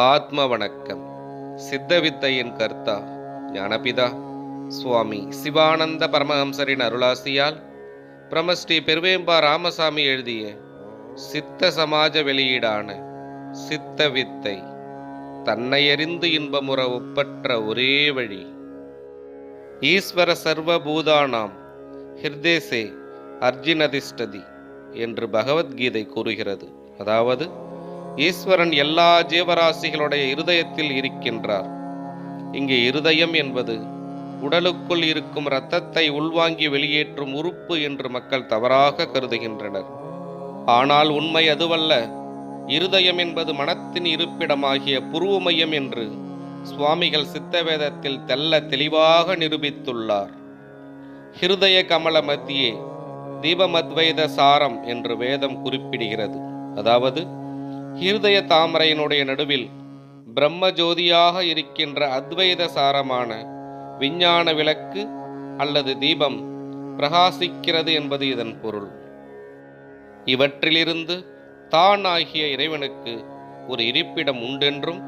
ஆத்ம வணக்கம். சித்தவித்தையின் கர்த்தா ஞானபிதா சுவாமி சிவானந்த பரமஹம்சரின் அருளாசியால் பிரமஸ்ரீ பெருவேம்பா ராமசாமி எழுதிய சித்த சமாஜ வெளியீடான சித்தவித்தை தன்னையறிந்து இன்பமுற ஒப்பற்ற ஒரே வழி. ஈஸ்வர சர்வபூதானாம் ஹிர்தேசே அர்ஜுனதிஷ்டதி என்று பகவத்கீதை கூறுகிறது. அதாவது ஈஸ்வரன் எல்லா ஜீவராசிகளுடைய இருதயத்தில் இருக்கின்றார். இங்கே இருதயம் என்பது உடலுக்குள் இருக்கும் இரத்தத்தை உள்வாங்கி வெளியேற்றும் உறுப்பு என்று மக்கள் தவறாக கருதுகின்றனர். ஆனால் உண்மை அதுவல்ல. இருதயம் என்பது மனத்தின் இருப்பிடமாகிய புருவ மையம் என்று சுவாமிகள் சித்தவேதத்தில் தெல்ல தெளிவாக நிரூபித்துள்ளார். ஹிருதய கமல மத்தியே தீபமத்வைத சாரம் என்று வேதம் குறிப்பிடுகிறது. அதாவது ஹிருதய தாமரையினுடைய நடுவில் பிரம்ம ஜோதியாக இருக்கின்ற அத்வைத சாரமான விஞ்ஞான விளக்கு அல்லது தீபம் பிரகாசிக்கிறது என்பது இதன் பொருள். இவற்றிலிருந்து தான் ஆகிய இறைவனுக்கு ஒரு இருப்பிடம் உண்டென்றும்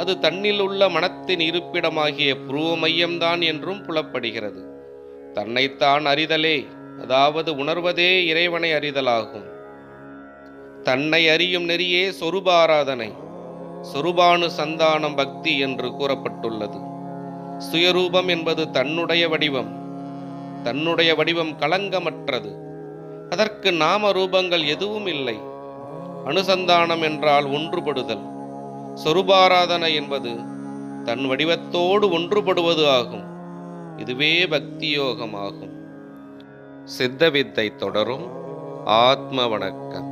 அது தன்னில் உள்ள மனத்தின் இருப்பிடமாகிய புருவ மையம்தான் என்றும் புலப்படுகிறது. தன்னைத்தான் அறிதலே, அதாவது உணர்வதே இறைவனை அறிதலாகும். தன்னை அறியும் நெறியே சொரூபாராதனை, சொரூபானு சந்தானம் பக்தி என்று கூறப்பட்டுள்ளது. சுயரூபம் என்பது தன்னுடைய வடிவம். தன்னுடைய வடிவம் களங்கமற்றது. அதற்கு நாம ரூபங்கள் எதுவும் இல்லை. அனுசந்தானம் என்றால் ஒன்றுபடுதல். சொரூபாராதனை என்பது தன் வடிவத்தோடு ஒன்றுபடுவது ஆகும். இதுவே பக்தி யோகம் ஆகும். சித்தவித்தை தொடரும். ஆத்ம வணக்கம்.